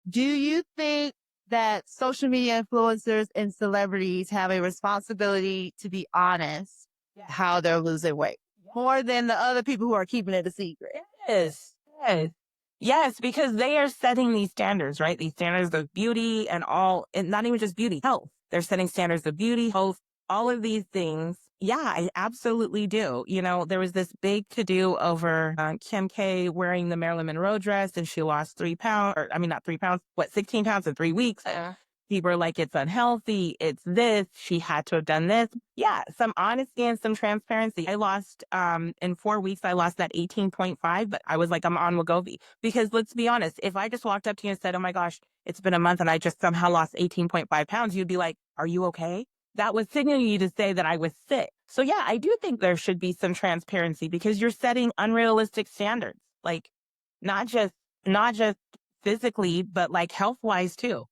Do you think that social media influencers and celebrities have a responsibility to be honest how they're losing weight more than the other people who are keeping it a secret? Yes. Yes. Yes, because they are setting these standards, right? These standards of beauty and all, and not even just beauty, health. They're setting standards of beauty, health, all of these things. Yeah, I absolutely do. You know, there was this big to do over Kim K wearing the Marilyn Monroe dress, and she lost 3 pounds, or I mean, not 3 pounds, 16 pounds in 3 weeks. People are like, it's unhealthy. It's this. She had to have done this. Yeah, some honesty and some transparency. I lost, in 4 weeks, I lost that 18.5, but I was like, I'm on Wegovy. Because let's be honest, if I just walked up to you and said, oh my gosh, it's been a month and I just somehow lost 18.5 pounds, you'd be like, are you okay? That was signaling you to say that I was sick. So yeah, I do think there should be some transparency because you're setting unrealistic standards, like not just physically, but like health wise too.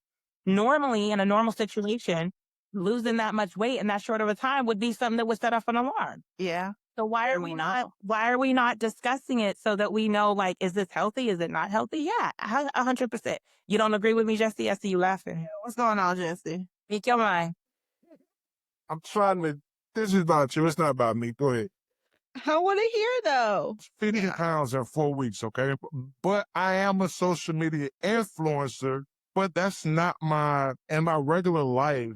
Normally, in a normal situation, losing that much weight in that short of a time would be something that would set off an alarm. Yeah. So why are we not discussing it so that we know, like, is this healthy? Is it not healthy? Yeah, 100%. You don't agree with me, Jesse? I see you laughing. What's going on, Jesse? Speak your mind. I'm trying to. This is about you. It's not about me. Go ahead. I want to hear though. 50 pounds in 4 weeks, okay? But I am a social media influencer, but that's not in my regular life.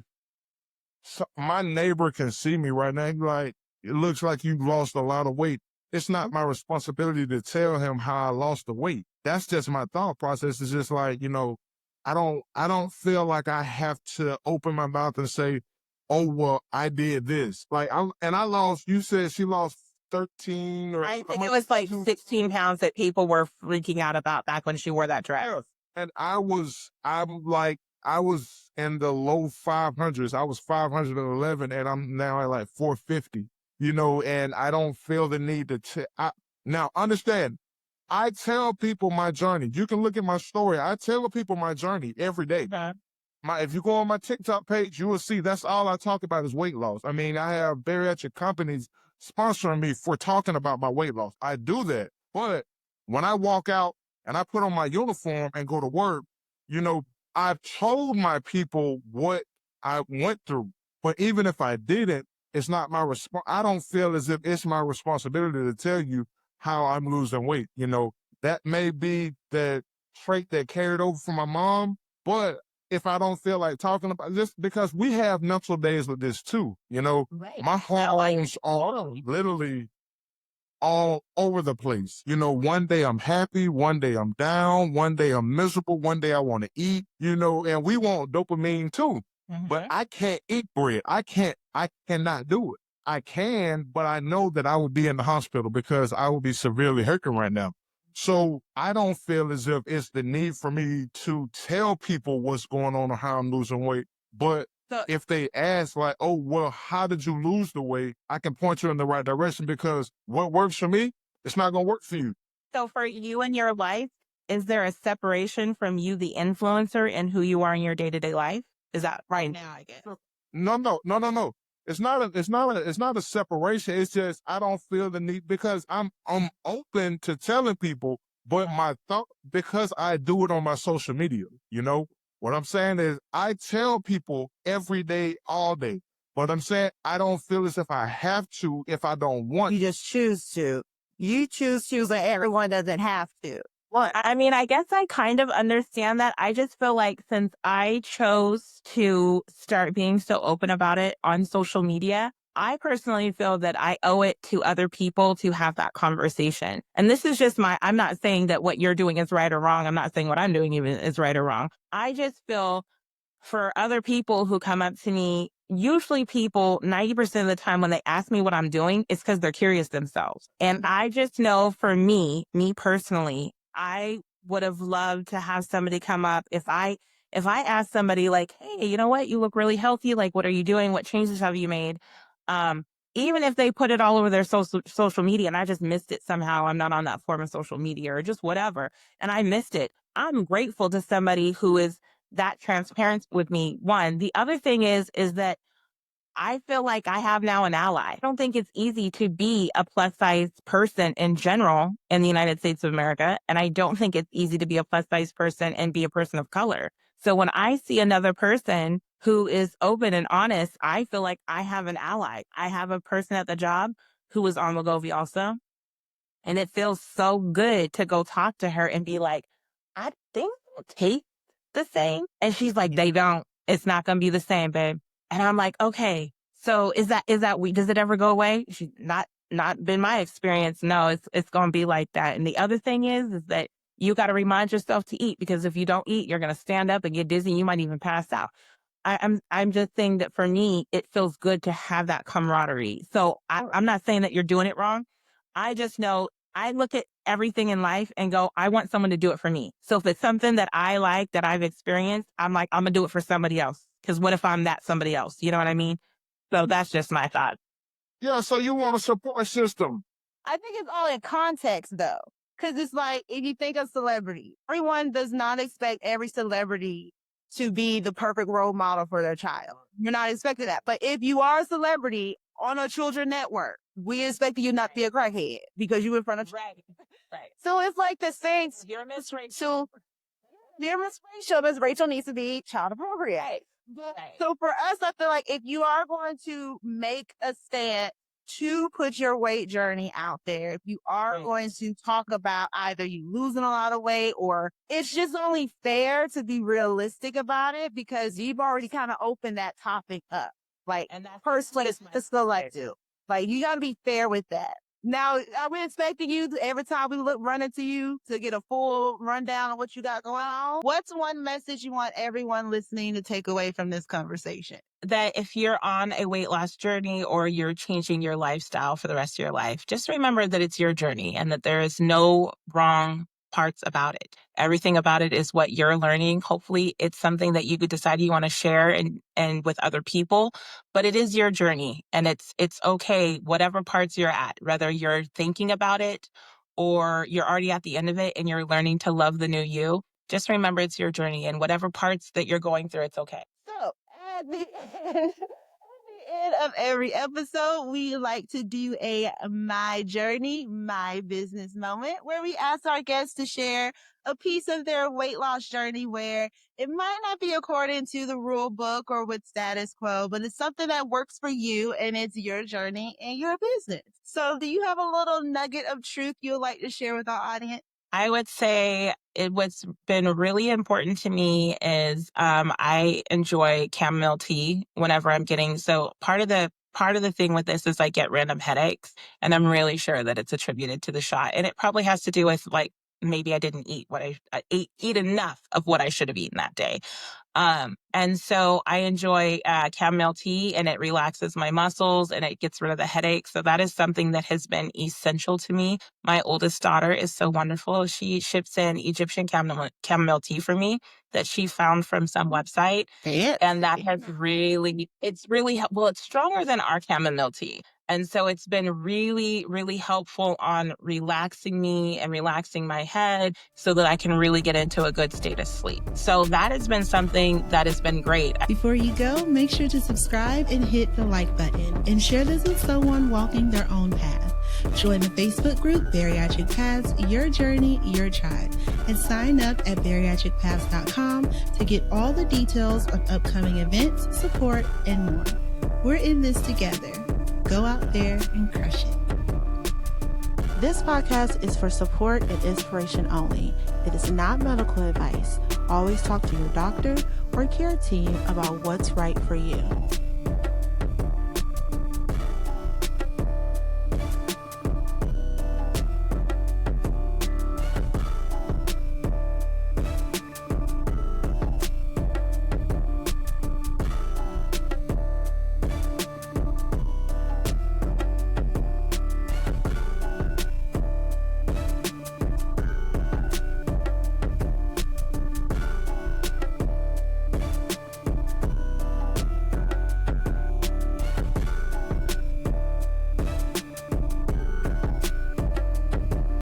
So my neighbor can see me right now. He's like, it looks like you've lost a lot of weight. It's not my responsibility to tell him how I lost the weight. That's just my thought process. It's just like, I don't feel like I have to open my mouth and say, oh, well, I did this. I lost, you said she lost 13 or I think it was like 16 pounds that people were freaking out about back when she wore that dress. And I was in the low 500s. I was 511 and I'm now at like 450, and I don't feel the need now understand, I tell people my journey. You can look at my story. I tell people my journey every day. Okay. If you go on my TikTok page, you will see that's all I talk about is weight loss. I mean, I have bariatric companies sponsoring me for talking about my weight loss. I do that. But when I walk out and I put on my uniform and go to work, I've told my people what I went through. But even if I didn't, it's not my I don't feel as if it's my responsibility to tell you how I'm losing weight. That may be the trait that carried over from my mom, but if I don't feel like talking about this, because we have mental days with this too, Right. my hormones are literally all over the place. One day I'm happy, one day I'm down, one day I'm miserable, one day I want to eat, and we want dopamine too. But I can't eat bread. I cannot do it. I can, but I know that I would be in the hospital because I would be severely hurting right now. So I don't feel as if it's the need for me to tell people what's going on or how I'm losing weight. But if they ask like, oh, well, how did you lose the weight? I can point you in the right direction because what works for me, it's not going to work for you. So for you in your life, is there a separation from you, the influencer, and who you are in your day-to-day life? Is that right now, I guess? No. It's not a separation. It's just I don't feel the need because I'm open to telling people, but my thought because I do it on my social media, what I'm saying is I tell people every day, all day. But I'm saying I don't feel as if I have to if I don't want. You just choose to. You choose to, but everyone doesn't have to. Well, I mean, I guess I kind of understand that. I just feel like since I chose to start being so open about it on social media, I personally feel that I owe it to other people to have that conversation. And this is just I'm not saying that what you're doing is right or wrong. I'm not saying what I'm doing even is right or wrong. I just feel for other people who come up to me, usually people 90% of the time when they ask me what I'm doing, it's because they're curious themselves. And I just know for me personally, I would have loved to have somebody come up if I asked somebody like, hey, you know what? You look really healthy. Like, what are you doing? What changes have you made? Even if they put it all over their social media and I just missed it somehow, I'm not on that form of social media or just whatever, and I missed it. I'm grateful to somebody who is that transparent with me. One, the other thing is that I feel like I have now an ally. I don't think it's easy to be a plus size person in general in the United States of America. And I don't think it's easy to be a plus size person and be a person of color. So when I see another person who is open and honest, I feel like I have an ally. I have a person at the job who is on Wegovy also. And it feels so good to go talk to her and be like, I think they'll taste the same. And she's like, they don't. It's not going to be the same, babe. And I'm like, okay, so is that does it ever go away? She's not been my experience. No, it's going to be like that. And the other thing is that you got to remind yourself to eat, because if you don't eat, you're going to stand up and get dizzy. You might even pass out. I'm just saying that for me, it feels good to have that camaraderie. So I'm not saying that you're doing it wrong. I just know I look at everything in life and go, I want someone to do it for me. So if it's something that I like, that I've experienced, I'm like, I'm going to do it for somebody else. Because what if I'm that somebody else? You know what I mean? So that's just my thought. Yeah, so you want a support system. I think it's all in context, though. Because it's like, if you think of celebrity, everyone does not expect every celebrity to be the perfect role model for their child. You're not expecting that. But if you are a celebrity on a children network, we expect you not to be a crackhead because you in front of Right. So it's like the same. You're Miss Rachel. Dear Miss Rachel needs to be child appropriate. So for us, I feel like if you are going to make a stand to put your weight journey out there, if you are going to talk about either you losing a lot of weight, or it's just only fair to be realistic about it, because you've already kind of opened that topic up. Like, and that personally, it's still like do. Like, you got to be fair with that. Now, are we expecting you to, every time we run into you, to get a full rundown of what you got going on? What's one message you want everyone listening to take away from this conversation? That if you're on a weight loss journey or you're changing your lifestyle for the rest of your life, just remember that it's your journey and that there is no wrong parts about it. Everything about it is what you're learning. Hopefully it's something that you could decide you want to share and with other people, but it is your journey, and it's okay, whatever parts you're at, whether you're thinking about it or you're already at the end of it and you're learning to love the new you. Just remember it's your journey, and whatever parts that you're going through, it's okay. So at the end of every episode, we like to do a My Journey, My Business moment, where we ask our guests to share a piece of their weight loss journey where it might not be according to the rule book or with status quo, but it's something that works for you and it's your journey and your business. So do you have a little nugget of truth you'd like to share with our audience? I would say what's been really important to me is I enjoy chamomile tea whenever I'm getting. So part of the thing with this is I get random headaches, and I'm really sure that it's attributed to the shot. And it probably has to do with, like, maybe I didn't eat what I eat enough of what I should have eaten that day. And so I enjoy chamomile tea, and it relaxes my muscles and it gets rid of the headache. So that is something that has been essential to me. My oldest daughter is so wonderful. She ships in Egyptian chamomile tea for me that she found from some website. And that has it's stronger than our chamomile tea. And so it's been really, really helpful on relaxing me and relaxing my head so that I can really get into a good state of sleep. So that has been something that has been great. Before you go, make sure to subscribe and hit the like button and share this with someone walking their own path. Join the Facebook group Bariatric Paths, Your Journey, Your Tribe, and sign up at bariatricpaths.com to get all the details of upcoming events, support, and more. We're in this together. Go out there and crush it. This podcast is for support and inspiration only. It is not medical advice. Always talk to your doctor or care team about what's right for you.